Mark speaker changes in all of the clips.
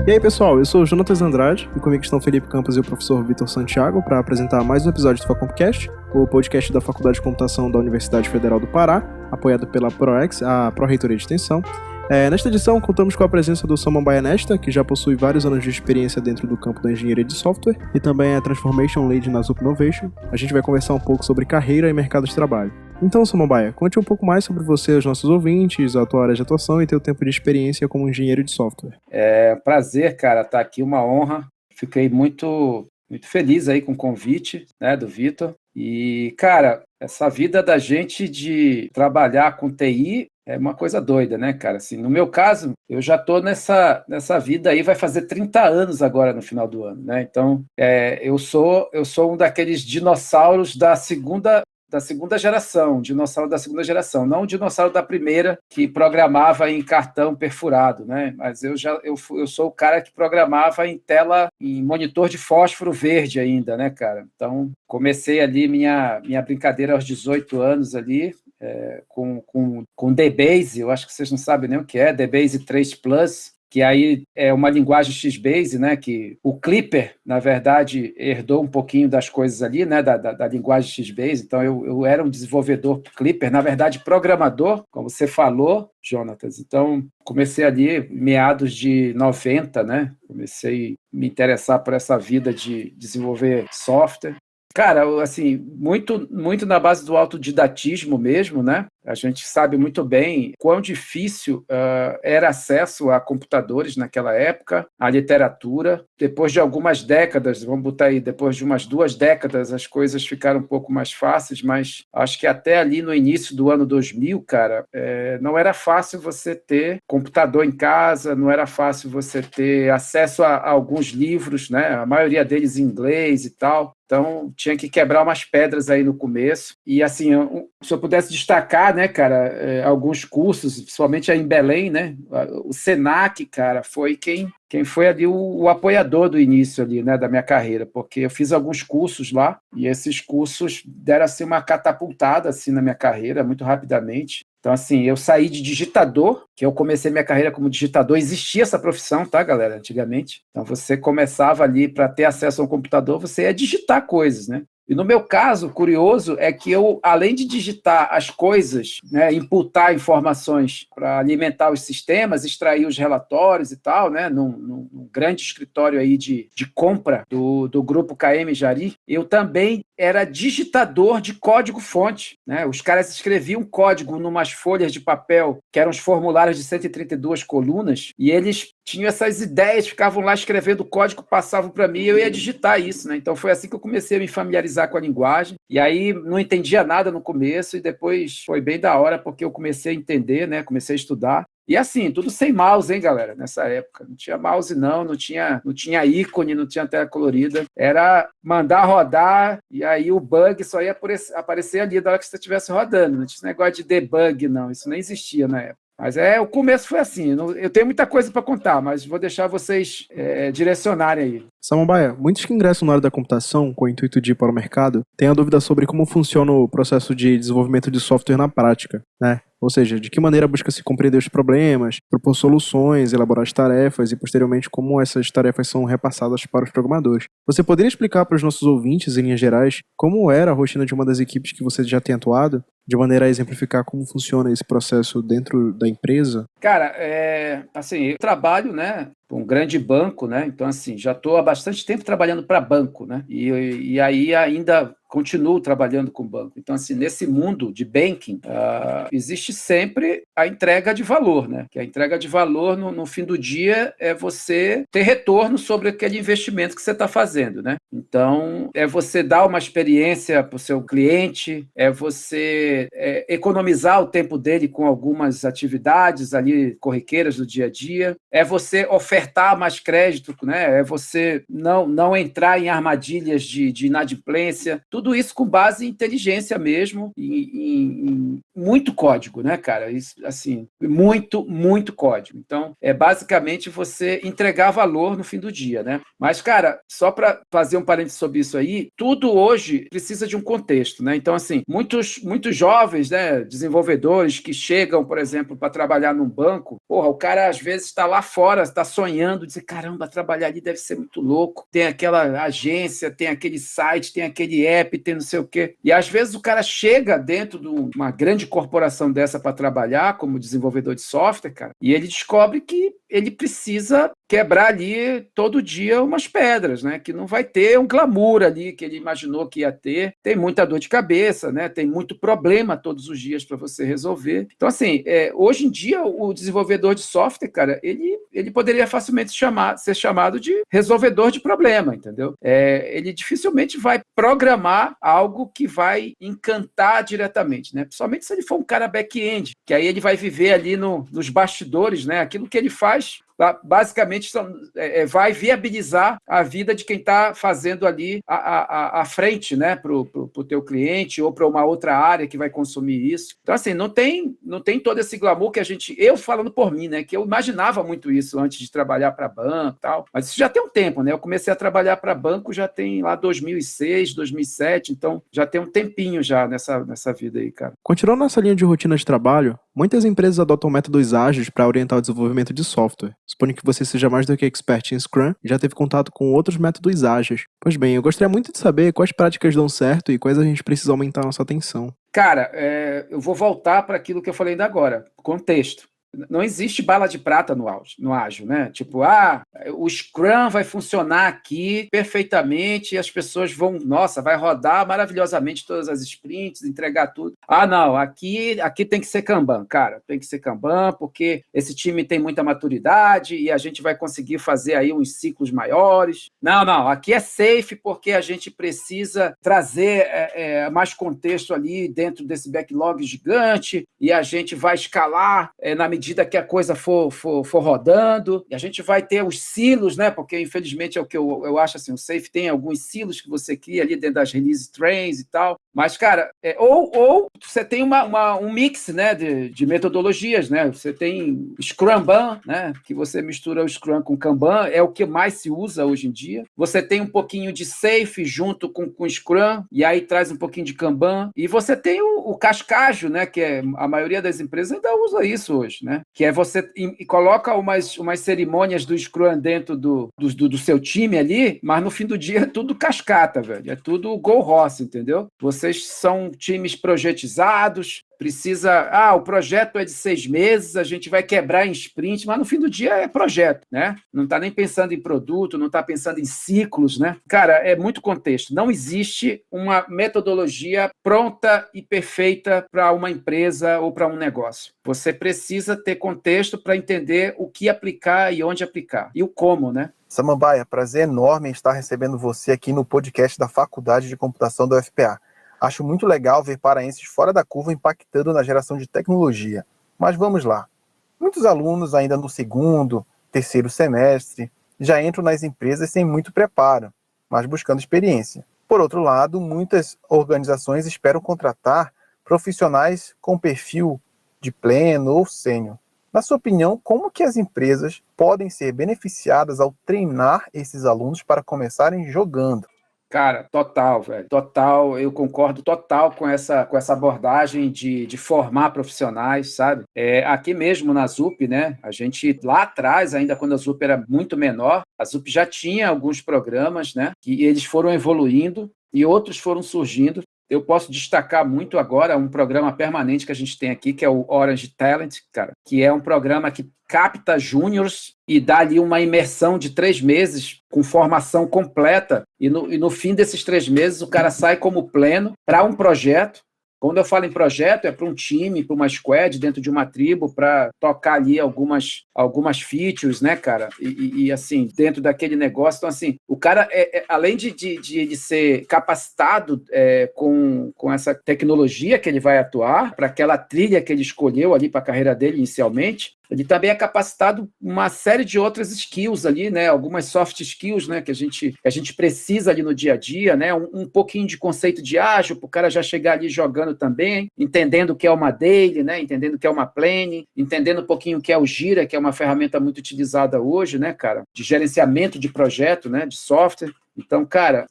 Speaker 1: E aí, pessoal, eu sou o Jonatas Andrade e comigo estão Felipe Campos e o professor Vitor Santiago para apresentar mais um episódio do Facompcast, o podcast da Faculdade de Computação da Universidade Federal do Pará, apoiado pela ProEx, a Pró-Reitoria de Extensão. Nesta edição, contamos com a presença do Samambaia Nesta, que já possui vários anos de experiência dentro do campo da engenharia de software e também é Transformation Lead na Zup Innovation. A gente vai conversar um pouco sobre carreira e mercado de trabalho. Então, Samambaia, conte um pouco mais sobre você aos nossos ouvintes, a tua área de atuação e teu tempo de experiência como engenheiro de software.
Speaker 2: Prazer, cara, estar aqui, uma honra. Fiquei muito feliz aí com o convite, né, do Vitor. E, cara, essa vida da gente de trabalhar com TI é uma coisa doida, né, cara? Assim, no meu caso, eu já estou nessa vida aí, vai fazer 30 anos agora no final do ano, né? Então, eu sou um daqueles dinossauros da segunda geração, dinossauro da segunda geração, não o dinossauro da primeira que programava em cartão perfurado, né? Mas eu sou o cara que programava em tela, em monitor de fósforo verde ainda, né, cara? Então, comecei ali minha brincadeira aos 18 anos ali, com DBase. Eu acho que vocês não sabem nem o que é, DBase 3 Plus, que aí é uma linguagem XBase, né, que o Clipper, na verdade, herdou um pouquinho das coisas ali, né, da linguagem XBase. Então, eu era um desenvolvedor Clipper, na verdade, programador, como você falou, Jonatas. Então, comecei ali meados de 90, né, comecei a me interessar por essa vida de desenvolver software. Cara, assim, muito na base do autodidatismo mesmo, né? A gente sabe muito bem quão difícil era acesso a computadores naquela época, a literatura. Depois de algumas décadas, vamos botar aí, depois de umas 2 décadas, as coisas ficaram um pouco mais fáceis, mas acho que até ali no início do ano 2000, cara, não era fácil você ter computador em casa, não era fácil você ter acesso a alguns livros, né? A maioria deles em inglês e tal. Então, tinha que quebrar umas pedras aí no começo. E, assim, se eu pudesse destacar, né, cara, alguns cursos, principalmente aí em Belém, né? O Senac, cara, foi quem foi ali o apoiador do início ali, né, da minha carreira, porque eu fiz alguns cursos lá e esses cursos deram, assim, uma catapultada, assim, na minha carreira, muito rapidamente. Então, assim, eu saí de digitador, que eu comecei minha carreira como digitador. Existia essa profissão, tá, galera, antigamente. Então, você começava ali, para ter acesso ao computador, você ia digitar coisas, né? E no meu caso, curioso, é que eu, além de digitar as coisas, né, imputar informações para alimentar os sistemas, extrair os relatórios e tal, né, num grande escritório aí de compra do grupo KM Jari, eu também era digitador de código-fonte, né? Os caras escreviam código numas folhas de papel, que eram os formulários de 132 colunas, e eles tinham essas ideias, ficavam lá escrevendo código, passavam para mim e eu ia digitar isso, né? Então foi assim que eu comecei a me familiarizar com a linguagem. E aí não entendia nada no começo e depois foi bem da hora porque eu comecei a entender, né? Comecei a estudar. E assim, tudo sem mouse, hein, galera? Nessa época. Não tinha mouse, não tinha ícone, não tinha tela colorida. Era mandar rodar e aí o bug só ia aparecer ali na hora que você estivesse rodando. Não tinha esse negócio de debug, não. Isso nem existia na época. Mas o começo foi assim. Eu tenho muita coisa para contar, mas vou deixar vocês direcionarem aí.
Speaker 1: Samambaia, muitos que ingressam na área da computação com o intuito de ir para o mercado têm a dúvida sobre como funciona o processo de desenvolvimento de software na prática, né? Ou seja, de que maneira busca-se compreender os problemas, propor soluções, elaborar as tarefas e, posteriormente, como essas tarefas são repassadas para os programadores. Você poderia explicar para os nossos ouvintes, em linhas gerais, como era a rotina de uma das equipes que você já tem atuado, de maneira a exemplificar como funciona esse processo dentro da empresa?
Speaker 2: Cara, assim, eu trabalho, né, para um grande banco, né? Então, assim, já estou há bastante tempo trabalhando para banco, né? E aí ainda continuo trabalhando com banco. Então, assim, nesse mundo de banking, existe sempre a entrega de valor, né? Que a entrega de valor no fim do dia é você ter retorno sobre aquele investimento que você está fazendo, né? Então, é você dar uma experiência para o seu cliente, é você economizar o tempo dele com algumas atividades ali corriqueiras do dia a dia, é você ofertar mais crédito, né? É você não entrar em armadilhas de inadimplência. Tudo isso com base em inteligência mesmo, em muito código, né, cara? Isso, assim, muito código. Então, é basicamente você entregar valor no fim do dia, né? Mas, cara, só para fazer um parênteses sobre isso aí, tudo hoje precisa de um contexto, né? Então, assim, muitos jovens, né, desenvolvedores que chegam, por exemplo, para trabalhar num banco, porra, o cara às vezes está lá fora, está sonhando, dizer, caramba, trabalhar ali deve ser muito louco. Tem aquela agência, tem aquele site, tem aquele app, tem não sei o quê. E às vezes o cara chega dentro de uma grande corporação dessa para trabalhar como desenvolvedor de software, cara, e ele descobre que ele precisa quebrar ali todo dia umas pedras, né? Que não vai ter um glamour ali que ele imaginou que ia ter. Tem muita dor de cabeça, né? Tem muito problema todos os dias para você resolver. Então, assim, hoje em dia, o desenvolvedor de software, cara, ele poderia facilmente ser chamado de resolvedor de problema, entendeu? Ele dificilmente vai programar algo que vai encantar diretamente, né? Principalmente se ele for um cara back-end, que aí ele vai viver ali nos bastidores, né? Aquilo que ele faz basicamente vai viabilizar a vida de quem está fazendo ali a frente, né, para o teu cliente ou para uma outra área que vai consumir isso. Então, assim, não tem todo esse glamour que eu falando por mim, né, que eu imaginava muito isso antes de trabalhar para banco e tal, mas isso já tem um tempo, né, eu comecei a trabalhar para banco já tem lá 2006, 2007, então já tem um tempinho já nessa vida aí, cara.
Speaker 1: Continuando nessa linha de rotina de trabalho, muitas empresas adotam métodos ágeis para orientar o desenvolvimento de software. Suponho que você seja mais do que expert em Scrum e já teve contato com outros métodos ágeis. Pois bem, eu gostaria muito de saber quais práticas dão certo e quais a gente precisa aumentar a nossa atenção.
Speaker 2: Cara, eu vou voltar para aquilo que eu falei ainda agora, contexto. Não existe bala de prata no ágil, né? Tipo, o Scrum vai funcionar aqui perfeitamente e as pessoas vão, nossa, vai rodar maravilhosamente todas as sprints, entregar tudo. Não, aqui tem que ser Kanban, cara, tem que ser Kanban porque esse time tem muita maturidade e a gente vai conseguir fazer aí uns ciclos maiores. Não, aqui é safe porque a gente precisa trazer mais contexto ali dentro desse backlog gigante e a gente vai escalar na medida que a coisa for rodando, e a gente vai ter os silos, né? Porque, infelizmente, é o que eu acho assim, o Safe tem alguns silos que você cria ali dentro das release trains e tal, mas, cara, ou você tem um mix, né, de metodologias, né? Você tem Scrumban, né? Que você mistura o Scrum com Kanban, é o que mais se usa hoje em dia. Você tem um pouquinho de Safe junto com Scrum, e aí traz um pouquinho de Kanban, e você tem o cascajo, né? Que a maioria das empresas ainda usa isso hoje, né? Que é você coloca umas cerimônias do Scrum dentro do seu time ali, mas no fim do dia é tudo cascata, velho. É tudo go horse, entendeu? Vocês são times projetizados, o projeto é de 6 meses, a gente vai quebrar em sprint, mas no fim do dia é projeto, né? Não está nem pensando em produto, não está pensando em ciclos, né? Cara, é muito contexto. Não existe uma metodologia pronta e perfeita para uma empresa ou para um negócio. Você precisa ter contexto para entender o que aplicar e onde aplicar. E o como, né?
Speaker 3: Samambaia, prazer enorme em estar recebendo você aqui no podcast da Faculdade de Computação da UFPA. Acho muito legal ver paraenses fora da curva impactando na geração de tecnologia. Mas vamos lá. Muitos alunos ainda no segundo, terceiro semestre já entram nas empresas sem muito preparo, mas buscando experiência. Por outro lado, muitas organizações esperam contratar profissionais com perfil de pleno ou sênior. Na sua opinião, como que as empresas podem ser beneficiadas ao treinar esses alunos para começarem jogando?
Speaker 2: Cara, total, velho. Total, eu concordo total com essa abordagem de formar profissionais, sabe? Aqui mesmo na ZUP, né? A gente, lá atrás, ainda quando a ZUP era muito menor, a ZUP já tinha alguns programas, né? Que eles foram evoluindo e outros foram surgindo. Eu posso destacar muito agora um programa permanente que a gente tem aqui, que é o Orange Talent, cara, que é um programa que capta júniors e dá ali uma imersão de 3 meses com formação completa e no fim desses 3 meses o cara sai como pleno para um projeto. Quando eu falo em projeto, é para um time, para uma squad, dentro de uma tribo, para tocar ali algumas features, né, cara? E assim, dentro daquele negócio. Então, assim, o cara, além de ser capacitado com essa tecnologia que ele vai atuar, para aquela trilha que ele escolheu ali para a carreira dele inicialmente, ele também é capacitado uma série de outras skills ali, né? Algumas soft skills, né? Que a gente precisa ali no dia a dia, né? Um pouquinho de conceito de ágil, para o cara já chegar ali jogando também, entendendo o que é uma daily, né? Entendendo o que é uma planning, entendendo um pouquinho o que é o Gira, que é uma ferramenta muito utilizada hoje, né, cara? De gerenciamento de projeto, né? De software. Então, cara,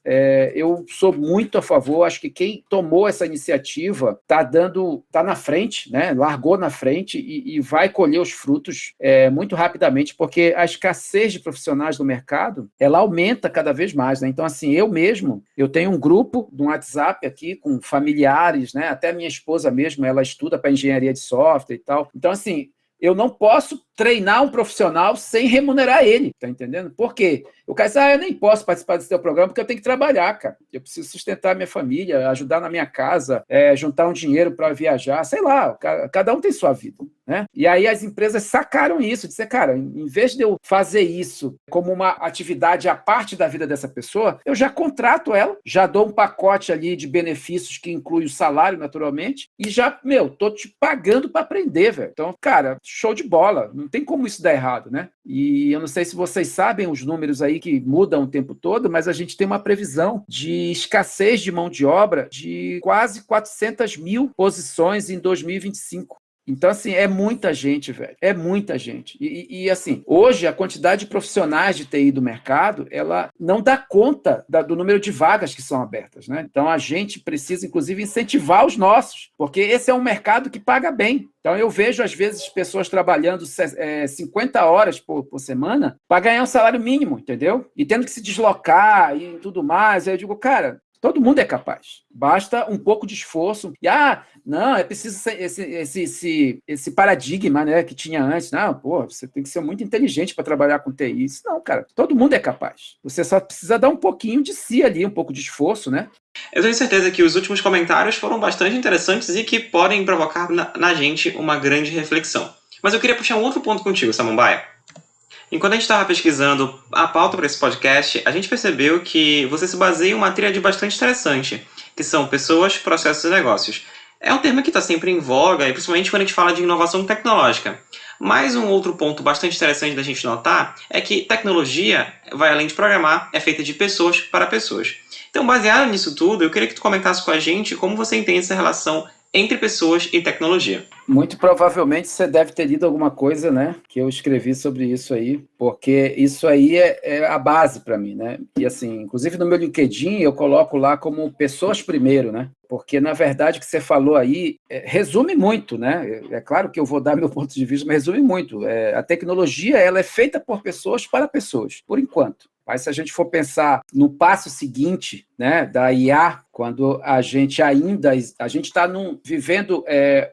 Speaker 2: eu sou muito a favor, acho que quem tomou essa iniciativa tá na frente, né? Largou na frente e vai colher os frutos muito rapidamente, porque a escassez de profissionais no mercado, ela aumenta cada vez mais, né? Então, assim, eu tenho um grupo de um WhatsApp aqui com familiares, né? Até minha esposa mesmo, ela estuda para engenharia de software e tal. Então, assim, eu não posso treinar um profissional sem remunerar ele, tá entendendo? Por quê? O cara diz, eu nem posso participar desse teu programa porque eu tenho que trabalhar, cara. Eu preciso sustentar a minha família, ajudar na minha casa, juntar um dinheiro para viajar, sei lá, cada um tem sua vida, né? E aí as empresas sacaram isso, disseram, cara, em vez de eu fazer isso como uma atividade à parte da vida dessa pessoa, eu já contrato ela, já dou um pacote ali de benefícios que inclui o salário, naturalmente, e já, tô te pagando para aprender, velho. Então, cara, show de bola. Não tem como isso dar errado, né? E eu não sei se vocês sabem os números aí que mudam o tempo todo, mas a gente tem uma previsão de escassez de mão de obra de quase 400 mil posições em 2025. Então, assim, é muita gente, velho. É muita gente. E, assim, hoje a quantidade de profissionais de TI do mercado, ela não dá conta do número de vagas que são abertas, né? Então, a gente precisa, inclusive, incentivar os nossos, porque esse é um mercado que paga bem. Então, eu vejo, às vezes, pessoas trabalhando 50 horas por semana para ganhar um salário mínimo, entendeu? E tendo que se deslocar e tudo mais. Aí eu digo, cara, todo mundo é capaz. Basta um pouco de esforço. E, não, é preciso esse paradigma, né, que tinha antes. Não, você tem que ser muito inteligente para trabalhar com TI. Isso não, cara. Todo mundo é capaz. Você só precisa dar um pouquinho de si ali, um pouco de esforço, né?
Speaker 4: Eu tenho certeza que os últimos comentários foram bastante interessantes e que podem provocar na gente uma grande reflexão. Mas eu queria puxar um outro ponto contigo, Samambaia. Enquanto a gente estava pesquisando a pauta para esse podcast, a gente percebeu que você se baseia em uma tríade bastante interessante, que são pessoas, processos e negócios. É um termo que está sempre em voga, e principalmente quando a gente fala de inovação tecnológica. Mas um outro ponto bastante interessante da gente notar é que tecnologia, vai além de programar, é feita de pessoas para pessoas. Então, baseado nisso tudo, eu queria que tu comentasse com a gente como você entende essa relação entre pessoas e tecnologia.
Speaker 2: Muito provavelmente você deve ter lido alguma coisa, né, que eu escrevi sobre isso aí, porque isso aí é a base para mim, né? E assim, inclusive no meu LinkedIn eu coloco lá como pessoas primeiro, né? Porque, na verdade, o que você falou aí resume muito, né? É claro que eu vou dar meu ponto de vista, mas resume muito. A tecnologia, ela é feita por pessoas para pessoas, por enquanto. Mas se a gente for pensar no passo seguinte, né, da IA, quando a gente está vivendo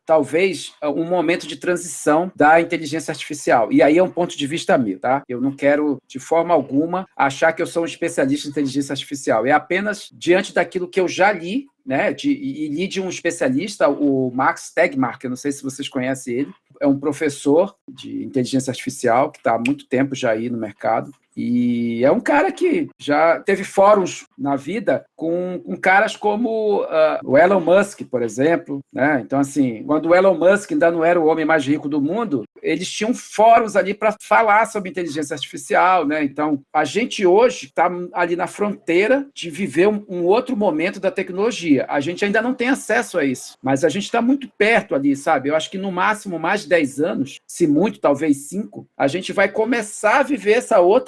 Speaker 2: talvez um momento de transição da inteligência artificial. E aí é um ponto de vista meu, tá? Eu não quero, de forma alguma, achar que eu sou um especialista em inteligência artificial. É apenas diante daquilo que eu já li, né, li de um especialista, o Max Tegmark, eu não sei se vocês conhecem ele, é um professor de inteligência artificial que está há muito tempo já aí no mercado. E é um cara que já teve fóruns na vida com caras como o Elon Musk, por exemplo, né? Então, assim, quando o Elon Musk ainda não era o homem mais rico do mundo, eles tinham fóruns ali para falar sobre inteligência artificial, né? Então, a gente hoje está ali na fronteira de viver um outro momento da tecnologia. A gente ainda não tem acesso a isso, mas a gente está muito perto ali, sabe? Eu acho que no máximo mais de 10 anos, se muito, talvez 5, a gente vai começar a viver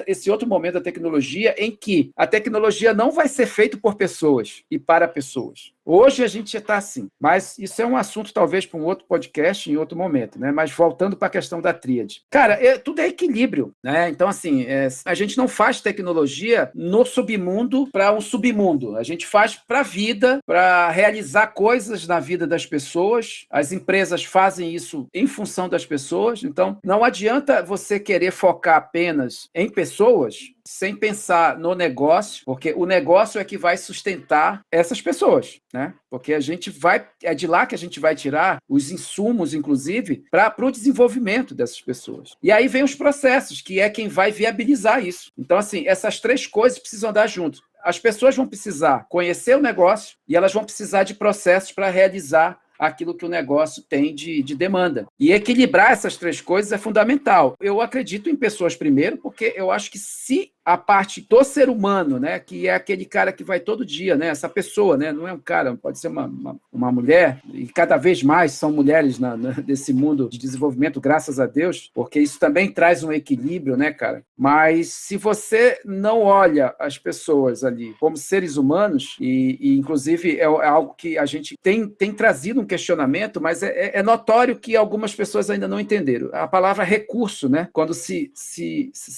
Speaker 2: esse outro momento da tecnologia em que a tecnologia não vai ser feita por pessoas e para pessoas. Hoje a gente está assim, mas isso é um assunto talvez para um outro podcast em outro momento, né? Mas voltando para a questão da tríade. Cara, tudo é equilíbrio, né? Então, assim, a gente não faz tecnologia no submundo para um submundo. A gente faz para a vida, para realizar coisas na vida das pessoas. As empresas fazem isso em função das pessoas. Então, não adianta você querer focar apenas em pessoas sem pensar no negócio, porque o negócio é que vai sustentar essas pessoas, né? Porque é de lá que a gente vai tirar os insumos, inclusive, para o desenvolvimento dessas pessoas. E aí vem os processos, que é quem vai viabilizar isso. Então, assim, essas três coisas precisam andar junto. As pessoas vão precisar conhecer o negócio e elas vão precisar de processos para realizar aquilo que o negócio tem de demanda. E equilibrar essas três coisas é fundamental. Eu acredito em pessoas primeiro, porque eu acho que se a parte do ser humano, né? Que é aquele cara que vai todo dia, né? Essa pessoa, né? Não é um cara, pode ser uma mulher, e cada vez mais são mulheres nesse mundo de desenvolvimento, graças a Deus, porque isso também traz um equilíbrio, né, cara? Mas se você não olha as pessoas ali como seres humanos, e inclusive é algo que a gente tem trazido um questionamento, mas é notório que algumas pessoas ainda não entenderam. A palavra recurso, né? Quando se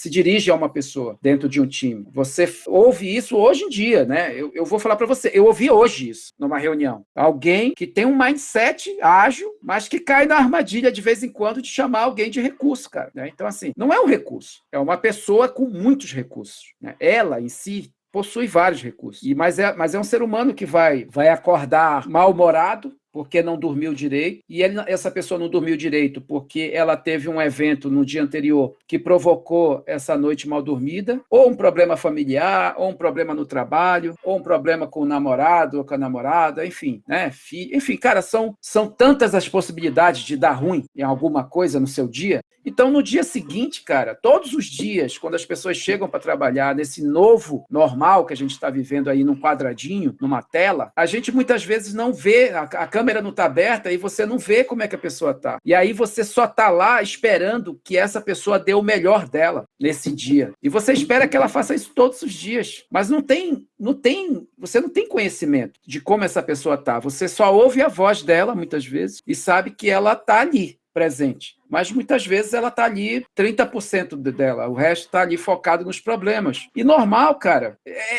Speaker 2: dirige a uma pessoa dentro de um time. Você ouve isso hoje em dia, né? Eu vou falar para você, eu ouvi hoje isso numa reunião. Alguém que tem um mindset ágil, mas que cai na armadilha de vez em quando de chamar alguém de recurso, cara, né? Então, assim, não é um recurso, é uma pessoa com muitos recursos, né? Ela em si possui vários recursos. Mas é um ser humano que vai acordar mal-humorado, porque não dormiu direito, e essa pessoa não dormiu direito porque ela teve um evento no dia anterior que provocou essa noite mal dormida, ou um problema familiar, ou um problema no trabalho, ou um problema com o namorado ou com a namorada, enfim, né? Enfim, cara, são tantas as possibilidades de dar ruim em alguma coisa no seu dia. Então, no dia seguinte, cara, todos os dias, quando as pessoas chegam para trabalhar nesse novo normal que a gente está vivendo aí num quadradinho, numa tela, a gente muitas vezes não vê, a câmera não está aberta e você não vê como é que a pessoa está. E aí você só está lá esperando que essa pessoa dê o melhor dela nesse dia. E você espera que ela faça isso todos os dias. Mas você não tem conhecimento de como essa pessoa está. Você só ouve a voz dela, muitas vezes, e sabe que ela está ali, presente. Mas muitas vezes ela está ali 30% dela, o resto está ali focado nos problemas. E normal, cara,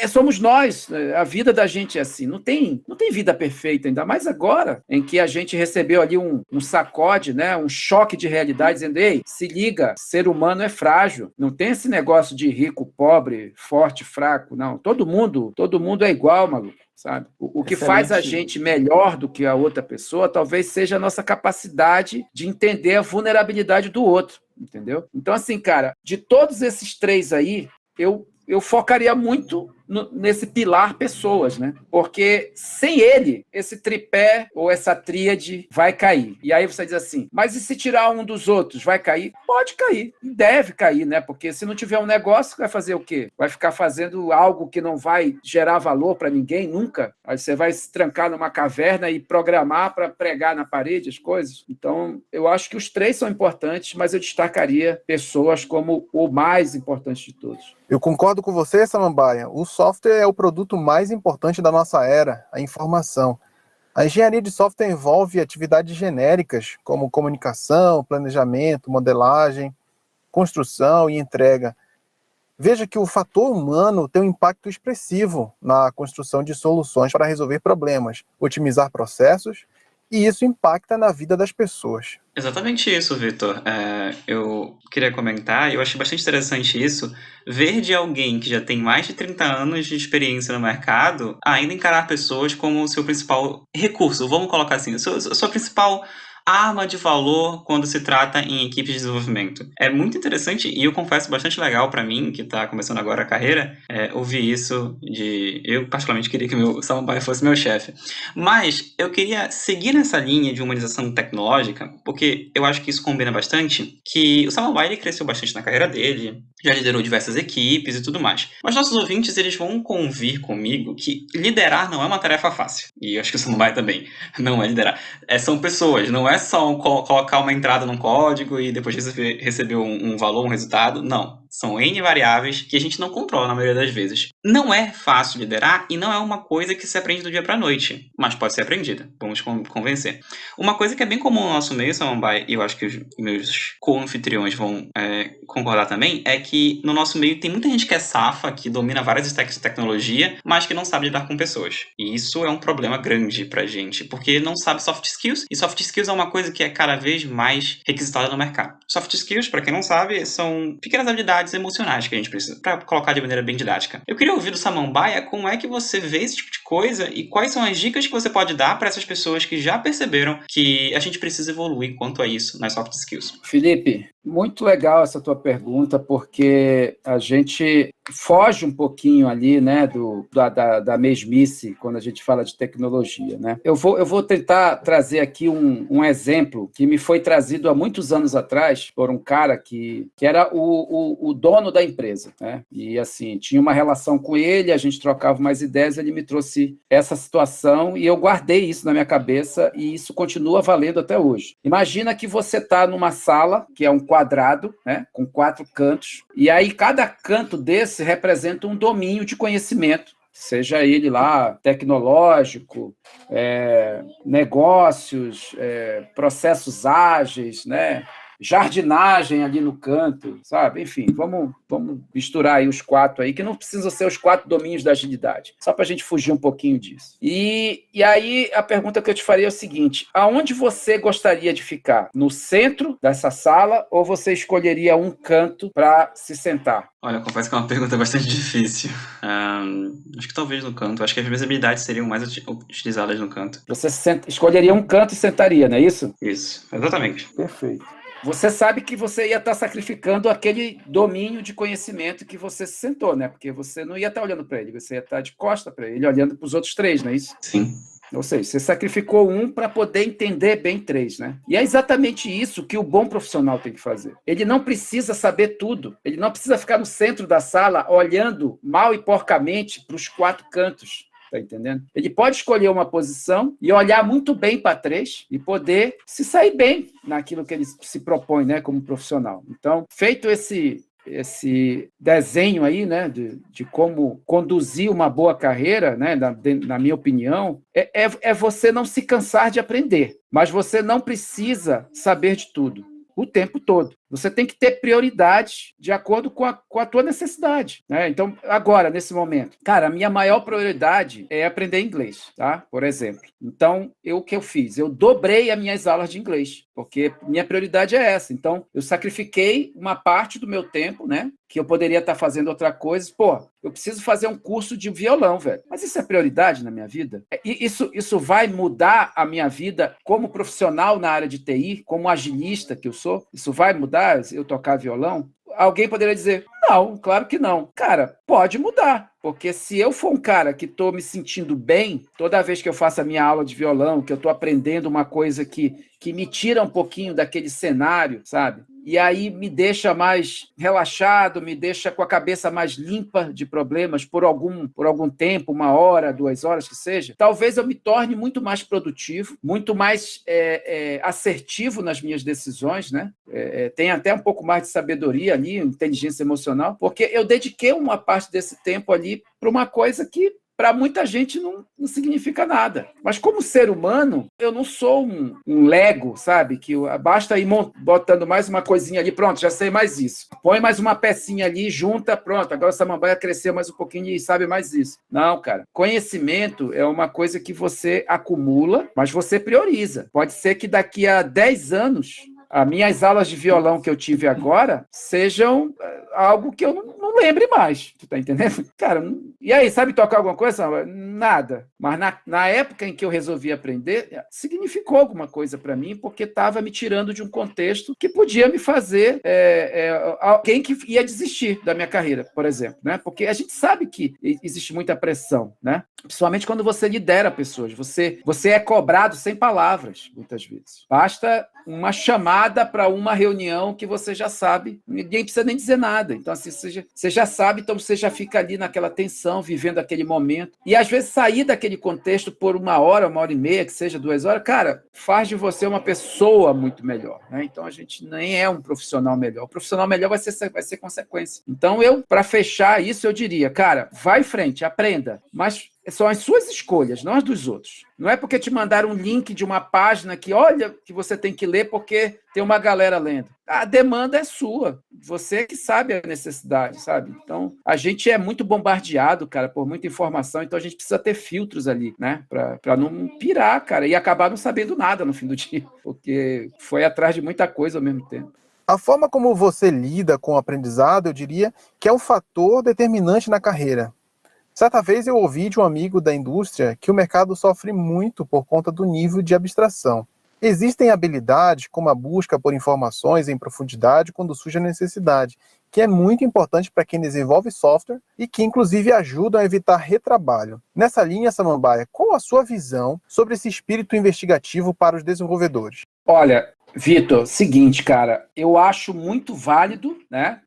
Speaker 2: somos nós, a vida da gente é assim, não tem vida perfeita, ainda mais agora, em que a gente recebeu ali um sacode, né, um choque de realidade, dizendo, ei, se liga, ser humano é frágil, não tem esse negócio de rico, pobre, forte, fraco, não, todo mundo é igual, maluco. Sabe? O que faz a gente melhor do que a outra pessoa talvez seja a nossa capacidade de entender a vulnerabilidade do outro, entendeu? Então, assim, cara, de todos esses três aí, eu focaria muito nesse pilar pessoas, né? Porque sem ele, esse tripé ou essa tríade vai cair. E aí você diz assim, mas e se tirar um dos outros, vai cair? Pode cair, deve cair, né? Porque se não tiver um negócio, vai fazer o quê? Vai ficar fazendo algo que não vai gerar valor para ninguém, nunca? Aí você vai se trancar numa caverna e programar para pregar na parede as coisas. Então, eu acho que os três são importantes, mas eu destacaria pessoas como o mais importante de todos.
Speaker 3: Eu concordo com você, Samambaia. O software é o produto mais importante da nossa era, a informação. A engenharia de software envolve atividades genéricas, como comunicação, planejamento, modelagem, construção e entrega. Veja que o fator humano tem um impacto expressivo na construção de soluções para resolver problemas, otimizar processos, e isso impacta na vida das pessoas.
Speaker 4: Exatamente isso, Vitor. Eu queria comentar, eu achei bastante interessante isso, ver de alguém que já tem mais de 30 anos de experiência no mercado, ainda encarar pessoas como o seu principal recurso, vamos colocar assim, sua principal arma de valor quando se trata em equipes de desenvolvimento. É muito interessante e eu confesso bastante legal para mim, que está começando agora a carreira, ouvir isso de... Eu particularmente queria que o Samambaia fosse meu chefe. Mas eu queria seguir nessa linha de humanização tecnológica, porque eu acho que isso combina bastante, que o Samambaia ele cresceu bastante na carreira dele, já liderou diversas equipes e tudo mais. Mas nossos ouvintes, eles vão convir comigo que liderar não é uma tarefa fácil. E eu acho que o Samambaia também não é liderar. São pessoas, não é só colocar uma entrada num código e depois receber um valor, um resultado. Não. São N variáveis que a gente não controla na maioria das vezes. Não é fácil liderar e não é uma coisa que se aprende do dia para a noite, mas pode ser aprendida. Vamos convencer. Uma coisa que é bem comum no nosso meio, Samambaia, e eu acho que os meus co-anfitriões vão concordar também, é que no nosso meio tem muita gente que é safa, que domina várias stacks de tecnologia, mas que não sabe lidar com pessoas. E isso é um problema grande pra gente, porque não sabe soft skills, e soft skills é uma coisa que é cada vez mais requisitada no mercado. Soft skills, para quem não sabe, são pequenas habilidades emocionais que a gente precisa, para colocar de maneira bem didática. Eu queria ouvir do Samambaia como é que você vê esse tipo de coisa e quais são as dicas que você pode dar para essas pessoas que já perceberam que a gente precisa evoluir quanto a isso nas soft skills.
Speaker 2: Felipe, Muito legal essa tua pergunta, porque a gente foge um pouquinho ali, né, da mesmice quando a gente fala de tecnologia, né? Eu vou tentar trazer aqui um exemplo que me foi trazido há muitos anos atrás por um cara que era o dono da empresa, né? E assim, tinha uma relação com ele, a gente trocava mais ideias, ele me trouxe essa situação e eu guardei isso na minha cabeça e isso continua valendo até hoje. Imagina que você está numa sala, que é um quadrado, né, com 4 cantos, e aí cada canto desse representa um domínio de conhecimento, seja ele lá tecnológico, negócios, processos ágeis, né? Jardinagem ali no canto, sabe? Enfim, vamos misturar aí os 4 aí, que não precisam ser os 4 domínios da agilidade, só para a gente fugir um pouquinho disso. E aí a pergunta que eu te faria é o seguinte: aonde você gostaria de ficar? No centro dessa sala ou você escolheria um canto para se sentar?
Speaker 4: Olha, confesso que é uma pergunta bastante difícil. Acho que talvez no canto. Acho que as minhas habilidades seriam mais utilizadas no canto.
Speaker 2: Você escolheria um canto e sentaria, não é isso?
Speaker 4: Isso, exatamente.
Speaker 2: Perfeito. Você sabe que você ia estar sacrificando aquele domínio de conhecimento que você se sentou, né? Porque você não ia estar olhando para ele, você ia estar de costa para ele, olhando para os outros 3, não é isso?
Speaker 4: Sim.
Speaker 2: Ou seja, você sacrificou um para poder entender bem 3, né? E é exatamente isso que o bom profissional tem que fazer. Ele não precisa saber tudo. Ele não precisa ficar no centro da sala olhando mal e porcamente para os 4 cantos. Tá entendendo? Ele pode escolher uma posição e olhar muito bem para 3 e poder se sair bem naquilo que ele se propõe, né, como profissional. Então, feito esse desenho aí, né, de como conduzir uma boa carreira, né, na minha opinião, é você não se cansar de aprender, mas você não precisa saber de tudo o tempo todo. Você tem que ter prioridades de acordo com a tua necessidade, né? Então, agora, nesse momento, cara, a minha maior prioridade é aprender inglês, tá? Por exemplo. Então, o que eu fiz? Eu dobrei as minhas aulas de inglês, porque minha prioridade é essa. Então, eu sacrifiquei uma parte do meu tempo, né? Que eu poderia estar fazendo outra coisa. Pô, eu preciso fazer um curso de violão, velho. Mas isso é prioridade na minha vida? E isso vai mudar a minha vida como profissional na área de TI, como agilista que eu sou? Isso vai mudar eu tocar violão? Alguém poderia dizer, não, claro que não. Cara, pode mudar, porque se eu for um cara que estou me sentindo bem, toda vez que eu faço a minha aula de violão, que eu estou aprendendo uma coisa que me tira um pouquinho daquele cenário, sabe? E aí me deixa mais relaxado, me deixa com a cabeça mais limpa de problemas por algum tempo, 1 hora, 2 horas que seja, talvez eu me torne muito mais produtivo, muito mais assertivo nas minhas decisões, né? Tem até um pouco mais de sabedoria ali, inteligência emocional, porque eu dediquei uma parte desse tempo ali para uma coisa que para muita gente não significa nada. Mas como ser humano, eu não sou um Lego, sabe? Que basta ir botando mais uma coisinha ali, pronto, já sei mais isso. Põe mais uma pecinha ali, junta, pronto, agora essa samambaia cresceu mais um pouquinho e sabe mais isso. Não, cara. Conhecimento é uma coisa que você acumula, mas você prioriza. Pode ser que daqui a 10 anos as minhas aulas de violão que eu tive agora sejam algo que eu não lembre mais. Tu tá entendendo? Cara, e aí, sabe tocar alguma coisa? Nada. Mas na época em que eu resolvi aprender, significou alguma coisa para mim, porque estava me tirando de um contexto que podia me fazer alguém que ia desistir da minha carreira, por exemplo, né? Porque a gente sabe que existe muita pressão, né? Principalmente quando você lidera pessoas. Você é cobrado sem palavras, muitas vezes. Basta uma chamada para uma reunião que você já sabe, ninguém precisa nem dizer nada. Então, assim, você já sabe, então você já fica ali naquela tensão, vivendo aquele momento. E, às vezes, sair daquele contexto por 1 hora, 1h30, que seja 2 horas, cara, faz de você uma pessoa muito melhor, né? Então, a gente nem é um profissional melhor. O profissional melhor vai ser consequência. Então, para fechar isso, eu diria, cara, vai em frente, aprenda, mas são as suas escolhas, não as dos outros. Não é porque te mandaram um link de uma página que, olha, que você tem que ler porque tem uma galera lendo. A demanda é sua. Você que sabe a necessidade, sabe? Então, a gente é muito bombardeado, cara, por muita informação, então a gente precisa ter filtros ali, né? Para não pirar, cara, e acabar não sabendo nada no fim do dia, porque foi atrás de muita coisa ao mesmo tempo.
Speaker 3: A forma como você lida com o aprendizado, eu diria que é um fator determinante na carreira. Certa vez eu ouvi de um amigo da indústria que o mercado sofre muito por conta do nível de abstração. Existem habilidades como a busca por informações em profundidade quando surge a necessidade, que é muito importante para quem desenvolve software e que, inclusive, ajudam a evitar retrabalho. Nessa linha, Samambaia, qual a sua visão sobre esse espírito investigativo para os desenvolvedores?
Speaker 2: Olha, Vitor, seguinte, cara, eu acho muito válido, né?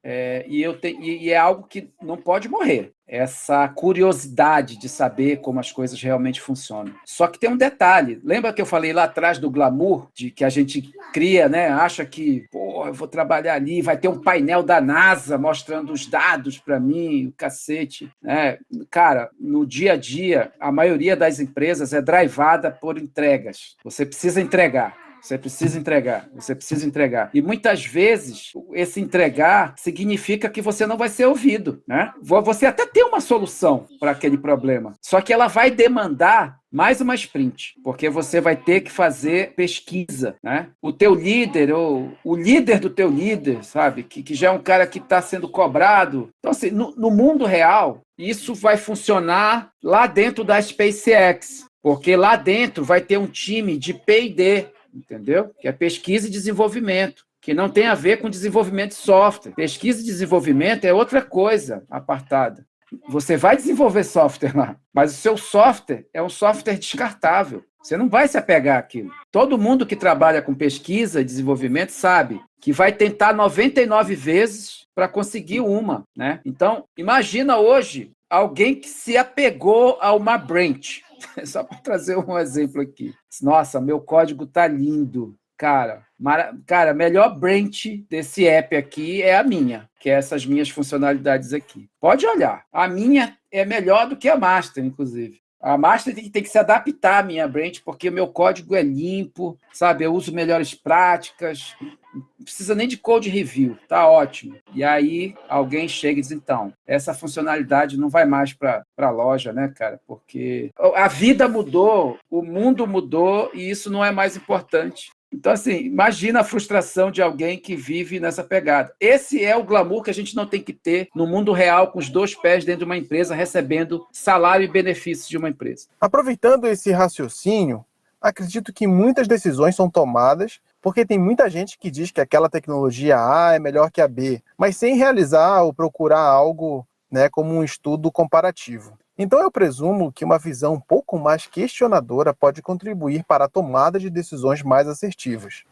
Speaker 2: E é algo que não pode morrer. Essa curiosidade de saber como as coisas realmente funcionam. Só que tem um detalhe. Lembra que eu falei lá atrás do glamour, de que a gente cria, né? Acha que, pô, eu vou trabalhar ali, vai ter um painel da NASA mostrando os dados para mim, o cacete, né? Cara, no dia a dia, a maioria das empresas é drivada por entregas. Você precisa entregar. Você precisa entregar, você precisa entregar. E muitas vezes, esse entregar significa que você não vai ser ouvido, né? Você até tem uma solução para aquele problema, só que ela vai demandar mais uma sprint, porque você vai ter que fazer pesquisa, né? O teu líder, ou o líder do teu líder, sabe? Que já é um cara que está sendo cobrado. Então, assim, no mundo real, isso vai funcionar lá dentro da SpaceX, porque lá dentro vai ter um time de P&D, entendeu? Que é pesquisa e desenvolvimento, que não tem a ver com desenvolvimento de software. Pesquisa e desenvolvimento é outra coisa apartada. Você vai desenvolver software lá, mas o seu software é um software descartável. Você não vai se apegar àquilo. Todo mundo que trabalha com pesquisa e desenvolvimento sabe que vai tentar 99 vezes para conseguir uma, né? Então, imagina hoje alguém que se apegou a uma branch. Só para trazer um exemplo aqui. Nossa, meu código tá lindo. Cara, a melhor branch desse app aqui é a minha, que é essas minhas funcionalidades aqui. Pode olhar. A minha é melhor do que a master, inclusive. A master tem que se adaptar à minha branch, porque o meu código é limpo, sabe? Eu uso melhores práticas. Não precisa nem de code review, tá ótimo. E aí alguém chega e diz, então, essa funcionalidade não vai mais para a loja, né, cara? Porque a vida mudou, o mundo mudou e isso não é mais importante. Então, assim, imagina a frustração de alguém que vive nessa pegada. Esse é o glamour que a gente não tem que ter no mundo real, com os dois pés dentro de uma empresa, recebendo salário e benefícios de uma empresa.
Speaker 3: Aproveitando esse raciocínio, acredito que muitas decisões são tomadas porque tem muita gente que diz que aquela tecnologia A é melhor que a B, mas sem realizar ou procurar algo, né, como um estudo comparativo. Então eu presumo que uma visão um pouco mais questionadora pode contribuir para a tomada de decisões mais assertivas.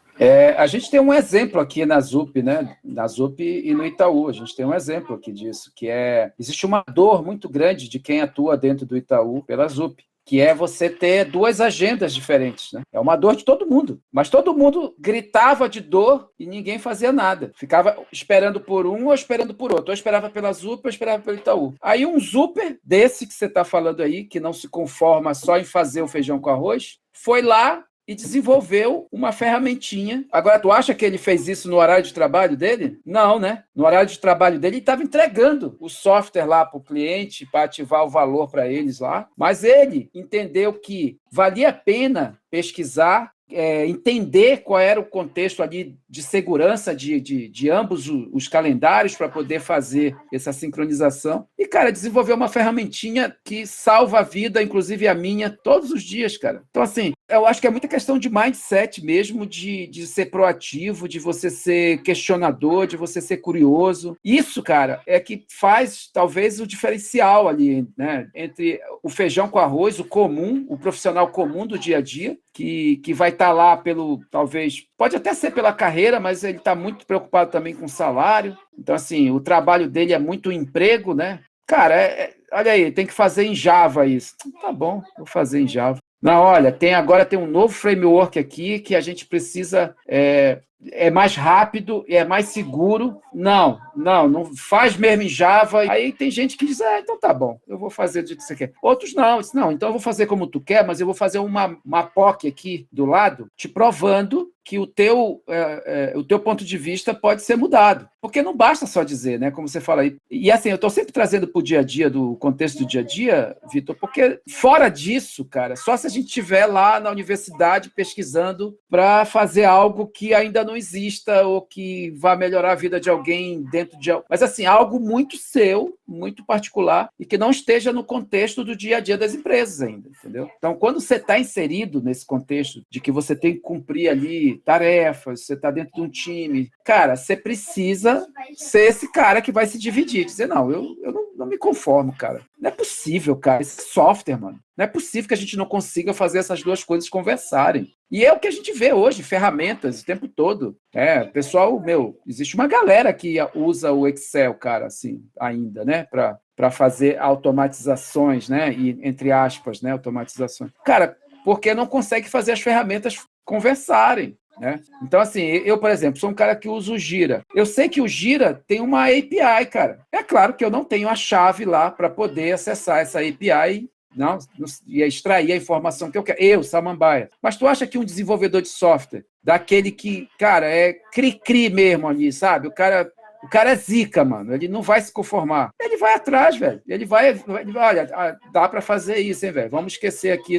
Speaker 2: A gente tem um exemplo aqui na ZUP, né? Na ZUP e no Itaú. A gente tem um exemplo aqui disso, que existe uma dor muito grande de quem atua dentro do Itaú pela ZUP, que é você ter duas agendas diferentes, né? É uma dor de todo mundo, mas todo mundo gritava de dor e ninguém fazia nada. Ficava esperando por um ou esperando por outro. Ou esperava pela ZUP ou esperava pelo Itaú. Aí um Zuper desse que você está falando aí, que não se conforma só em fazer o feijão com arroz, foi lá e desenvolveu uma ferramentinha. Agora, tu acha que ele fez isso no horário de trabalho dele? Não, né? No horário de trabalho dele, ele estava entregando o software lá para o cliente, para ativar o valor para eles lá. Mas ele entendeu que valia a pena pesquisar, entender qual era o contexto ali de segurança de ambos os calendários para poder fazer essa sincronização. E, cara, desenvolveu uma ferramentinha que salva a vida, inclusive a minha, todos os dias, cara. Então, assim, eu acho que é muita questão de mindset mesmo, de ser proativo, de você ser questionador, de você ser curioso. Isso, cara, é que faz, talvez, o diferencial ali, né, entre o feijão com arroz, o comum, o profissional comum do dia a dia, que vai estar lá talvez, pode até ser pela carreira, mas ele está muito preocupado também com o salário. Então, assim, o trabalho dele é muito emprego, né? Cara, olha aí, tem que fazer em Java isso. Tá bom, vou fazer em Java. Não, olha, agora tem um novo framework aqui que a gente precisa... É mais rápido e é mais seguro. Não faz mesmo em Java. Aí tem gente que diz, então tá bom, eu vou fazer do jeito que você quer. Outros não, então eu vou fazer como tu quer, mas eu vou fazer uma POC aqui do lado, te provando que o teu ponto de vista pode ser mudado. Porque não basta só dizer, né? Como você fala aí. E assim, eu estou sempre trazendo para o dia a dia, do contexto do dia a dia, Vitor, porque fora disso, cara, só se a gente estiver lá na universidade pesquisando para fazer algo que ainda não exista ou que vá melhorar a vida de alguém dentro de... Mas assim, algo muito seu, muito particular e que não esteja no contexto do dia a dia das empresas ainda, entendeu? Então, quando você está inserido nesse contexto de que você tem que cumprir ali tarefas, você está dentro de um time, cara, você precisa ser esse cara que vai se dividir, dizer, não, eu não me conformo, cara. Não é possível, cara, esse software, mano. Não é possível que a gente não consiga fazer essas duas coisas conversarem. E é o que a gente vê hoje, ferramentas, o tempo todo. Pessoal, existe uma galera que usa o Excel, cara, assim, ainda, né, para fazer automatizações, né, e, entre aspas, né, automatizações. Cara, porque não consegue fazer as ferramentas conversarem. Né? Então, assim, eu, por exemplo, sou um cara que usa o Gira. Eu sei que o Gira tem uma API, cara. É claro que eu não tenho a chave lá para poder acessar essa API e extrair a informação que eu quero. Eu, Samambaia. Mas tu acha que um desenvolvedor de software, daquele que, cara, é cri-cri mesmo ali, sabe? O cara é zica, mano. Ele não vai se conformar. Ele vai atrás, velho. Ele vai olha, dá para fazer isso, hein, velho? Vamos esquecer aqui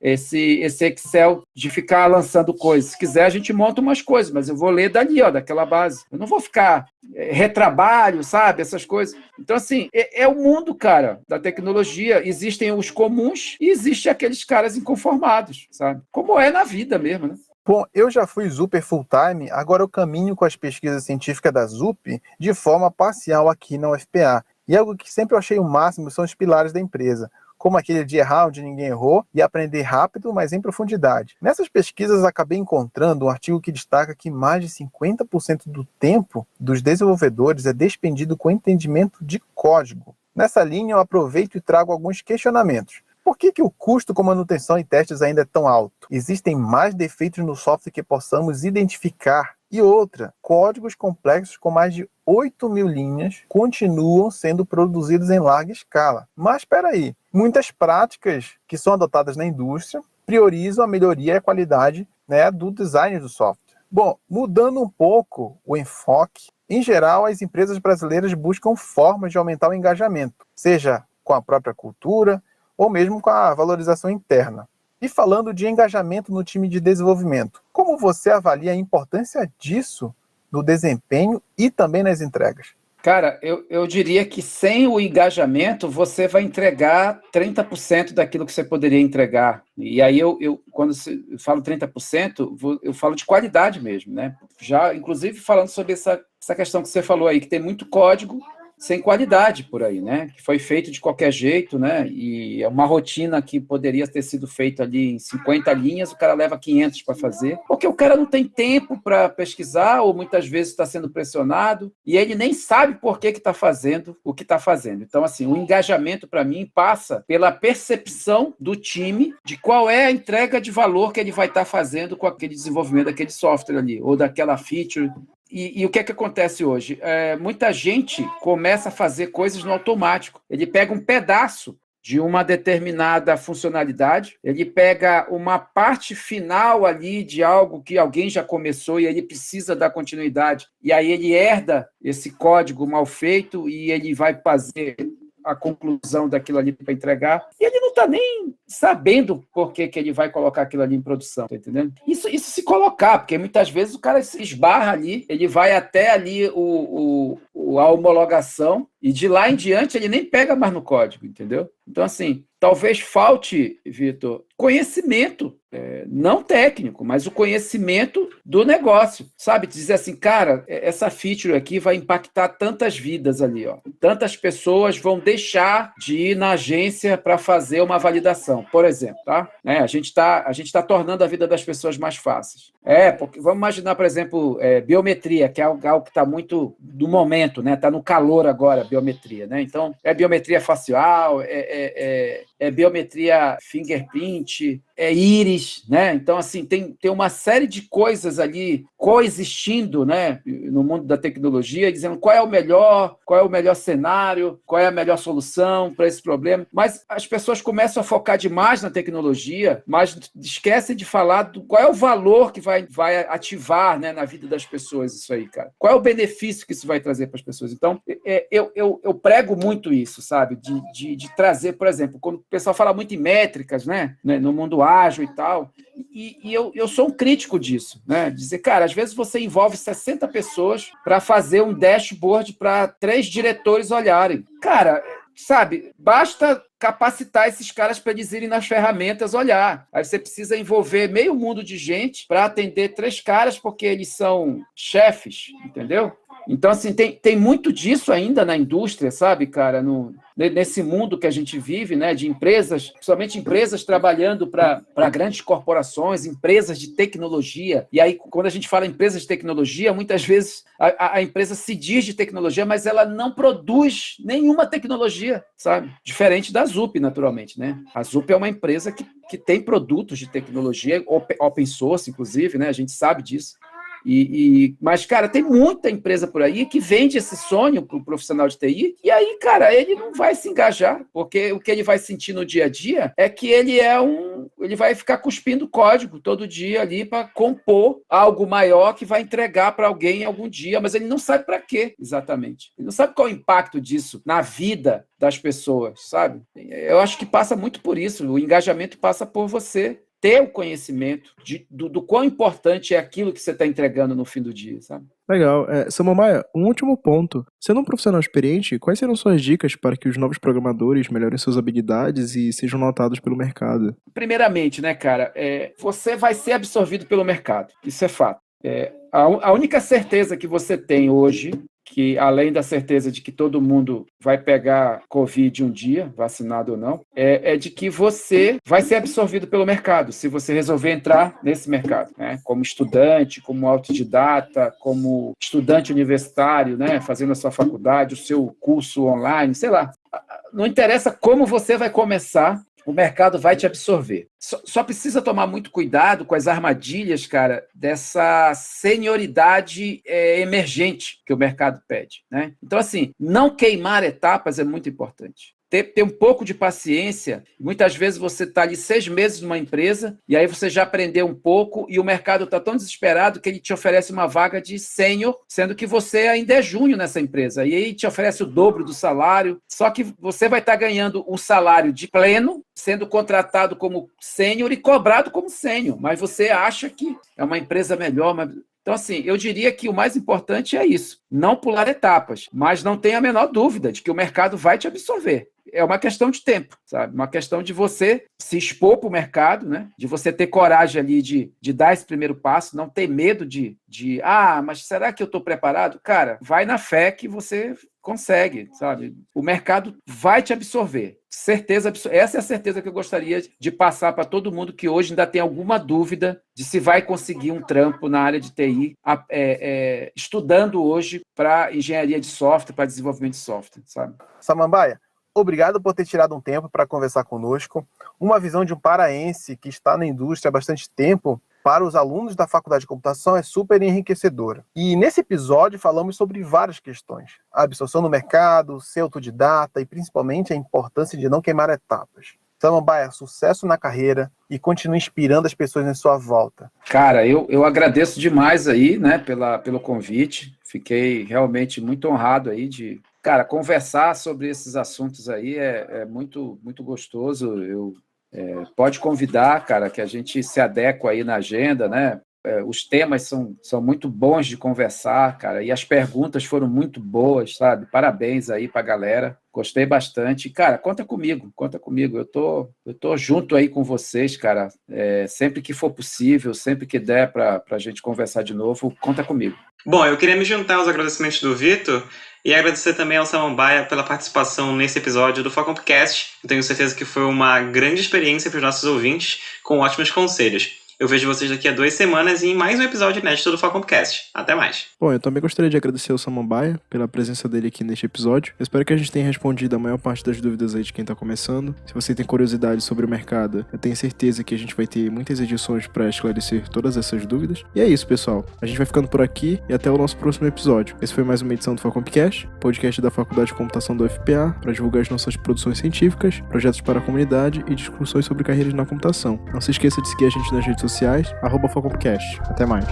Speaker 2: esse Excel de ficar lançando coisas. Se quiser, a gente monta umas coisas, mas eu vou ler dali, ó, daquela base. Eu não vou ficar retrabalho, sabe? Essas coisas. Então, assim, é o mundo, cara, da tecnologia. Existem os comuns e existem aqueles caras inconformados, sabe? Como é na vida mesmo, né?
Speaker 3: Bom, eu já fui Zuper full-time, agora eu caminho com as pesquisas científicas da ZUP de forma parcial aqui na UFPA. E algo que sempre eu achei o máximo são os pilares da empresa, como aquele de errar onde ninguém errou e aprender rápido, mas em profundidade. Nessas pesquisas acabei encontrando um artigo que destaca que mais de 50% do tempo dos desenvolvedores é despendido com entendimento de código. Nessa linha eu aproveito e trago alguns questionamentos. Por que o custo com manutenção e testes ainda é tão alto? Existem mais defeitos no software que possamos identificar. E outra, códigos complexos com mais de 8.000 linhas continuam sendo produzidos em larga escala. Mas espera aí, muitas práticas que são adotadas na indústria priorizam a melhoria e a qualidade, né, do design do software. Bom, mudando um pouco o enfoque, em geral as empresas brasileiras buscam formas de aumentar o engajamento, seja com a própria cultura, ou mesmo com a valorização interna. E falando de engajamento no time de desenvolvimento, como você avalia a importância disso no desempenho e também nas entregas?
Speaker 2: Cara, eu diria que sem o engajamento, você vai entregar 30% daquilo que você poderia entregar. E aí, quando eu falo 30%, eu falo de qualidade mesmo, né? Já, inclusive, falando sobre essa questão que você falou aí, que tem muito código sem qualidade por aí, né? Que foi feito de qualquer jeito, né? E é uma rotina que poderia ter sido feita ali em 50 linhas, o cara leva 500 para fazer, porque o cara não tem tempo para pesquisar, ou muitas vezes está sendo pressionado, e ele nem sabe por que está fazendo o que está fazendo. Então, assim, o engajamento, para mim, passa pela percepção do time de qual é a entrega de valor que ele vai estar fazendo com aquele desenvolvimento daquele software ali, ou daquela feature. E o que é que acontece hoje? Muita gente começa a fazer coisas no automático. Ele pega um pedaço de uma determinada funcionalidade, ele pega uma parte final ali de algo que alguém já começou e ele precisa dar continuidade. E aí ele herda esse código mal feito e ele vai fazer a conclusão daquilo ali para entregar, e ele não está nem sabendo por que ele vai colocar aquilo ali em produção, tá entendendo? Isso se colocar, porque muitas vezes o cara se esbarra ali, ele vai até ali a homologação, e de lá em diante ele nem pega mais no código, entendeu? Então, assim, talvez falte, Vitor, conhecimento, não técnico, mas o conhecimento do negócio, sabe? Dizer assim, cara, essa feature aqui vai impactar tantas vidas ali, ó. Tantas pessoas vão deixar de ir na agência para fazer uma validação, por exemplo, tá? A gente tá tornando a vida das pessoas mais fáceis. Porque vamos imaginar, por exemplo, biometria, que é algo que está muito do momento, né? Está no calor agora, biometria, né? Então, é biometria facial, biometria fingerprint, íris, né? Então, assim, tem uma série de coisas ali coexistindo, né, no mundo da tecnologia, dizendo qual é o melhor cenário, qual é a melhor solução para esse problema. Mas as pessoas começam a focar demais na tecnologia, mas esquecem de falar qual é o valor que vai ativar, né, na vida das pessoas isso aí, cara. Qual é o benefício que isso vai trazer para as pessoas? Então, eu prego muito isso, sabe? De trazer, por exemplo, quando o pessoal fala muito em métricas, né, no mundo ágil e tal, e eu sou um crítico disso, né? Dizer, cara, às vezes você envolve 60 pessoas para fazer um dashboard para 3 diretores olharem. Cara, sabe, basta capacitar esses caras para eles irem nas ferramentas olhar. Aí você precisa envolver meio mundo de gente para atender 3 caras, porque eles são chefes, entendeu? Então, assim, tem muito disso ainda na indústria, sabe, cara, nesse mundo que a gente vive, né, de empresas, principalmente empresas trabalhando para grandes corporações, empresas de tecnologia. E aí, quando a gente fala em empresas de tecnologia, muitas vezes a empresa se diz de tecnologia, mas ela não produz nenhuma tecnologia, sabe? Diferente da Zup, naturalmente, né? A Zup é uma empresa que tem produtos de tecnologia, open source, inclusive, né? A gente sabe disso. Mas, cara, tem muita empresa por aí que vende esse sonho para o profissional de TI, e aí, cara, ele não vai se engajar, porque o que ele vai sentir no dia a dia é que ele vai ficar cuspindo código todo dia ali para compor algo maior que vai entregar para alguém algum dia, mas ele não sabe para quê exatamente. Ele não sabe qual é o impacto disso na vida das pessoas, sabe? Eu acho que passa muito por isso. O engajamento passa por você ter o conhecimento do quão importante é aquilo que você está entregando no fim do dia, sabe?
Speaker 1: Legal. Samambaia, um último ponto. Sendo um profissional experiente, quais serão suas dicas para que os novos programadores melhorem suas habilidades e sejam notados pelo mercado?
Speaker 2: Primeiramente, né, cara, você vai ser absorvido pelo mercado. Isso é fato. A única certeza que você tem hoje, que além da certeza de que todo mundo vai pegar Covid um dia, vacinado ou não, é de que você vai ser absorvido pelo mercado, se você resolver entrar nesse mercado, né? Como estudante, como autodidata, como estudante universitário, né? Fazendo a sua faculdade, o seu curso online, sei lá. Não interessa como você vai começar, o mercado vai te absorver. Só precisa tomar muito cuidado com as armadilhas, cara, dessa senioridade emergente que o mercado pede, né? Então, assim, não queimar etapas é muito importante. Ter um pouco de paciência. Muitas vezes você está ali 6 meses numa empresa e aí você já aprendeu um pouco e o mercado está tão desesperado que ele te oferece uma vaga de sênior, sendo que você ainda é júnior nessa empresa. E aí te oferece o dobro do salário, só que você vai estar ganhando um salário de pleno, sendo contratado como sênior e cobrado como sênior, mas você acha que é uma empresa melhor, mas... Então, assim, eu diria que o mais importante é isso, não pular etapas, mas não tenha a menor dúvida de que o mercado vai te absorver. É uma questão de tempo, sabe? Uma questão de você se expor para o mercado, né? De você ter coragem ali de dar esse primeiro passo, não ter medo mas será que eu estou preparado? Cara, vai na fé que você consegue, sabe? O mercado vai te absorver. Certeza, essa é a certeza que eu gostaria de passar para todo mundo que hoje ainda tem alguma dúvida de se vai conseguir um trampo na área de TI, estudando hoje para engenharia de software, para desenvolvimento de software, sabe?
Speaker 3: Samambaia, obrigado por ter tirado um tempo para conversar conosco. Uma visão de um paraense que está na indústria há bastante tempo, para os alunos da Faculdade de Computação é super enriquecedora. E nesse episódio falamos sobre várias questões. A absorção no mercado, ser autodidata e principalmente a importância de não queimar etapas. Samambaia, sucesso na carreira e continue inspirando as pessoas em sua volta.
Speaker 2: Cara, eu agradeço demais aí, né, pelo convite. Fiquei realmente muito honrado aí de... Cara, conversar sobre esses assuntos aí é muito, muito gostoso. Pode convidar, cara, que a gente se adequa aí na agenda, né? Os temas são muito bons de conversar, cara, e as perguntas foram muito boas, sabe? Parabéns aí pra galera. Gostei bastante. Cara, conta comigo. Eu tô junto aí com vocês, cara. Sempre que for possível, sempre que der pra gente conversar de novo, conta comigo.
Speaker 4: Bom, eu queria me juntar aos agradecimentos do Vitor e agradecer também ao Samambaia pela participação nesse episódio do Facompcast. Eu tenho certeza que foi uma grande experiência para os nossos ouvintes, com ótimos conselhos. Eu vejo vocês daqui a 2 semanas em mais um episódio inédito do Facompcast. Até mais.
Speaker 1: Bom, eu também gostaria de agradecer ao Samambaia pela presença dele aqui neste episódio. Eu espero que a gente tenha respondido a maior parte das dúvidas aí de quem tá começando. Se você tem curiosidade sobre o mercado, eu tenho certeza que a gente vai ter muitas edições para esclarecer todas essas dúvidas. E é isso, pessoal. A gente vai ficando por aqui e até o nosso próximo episódio. Esse foi mais uma edição do Facompcast, podcast da Faculdade de Computação da UFPA, para divulgar as nossas produções científicas, projetos para a comunidade e discussões sobre carreiras na computação. Não se esqueça de seguir a gente nas redes sociais, @Facompcast. Até mais.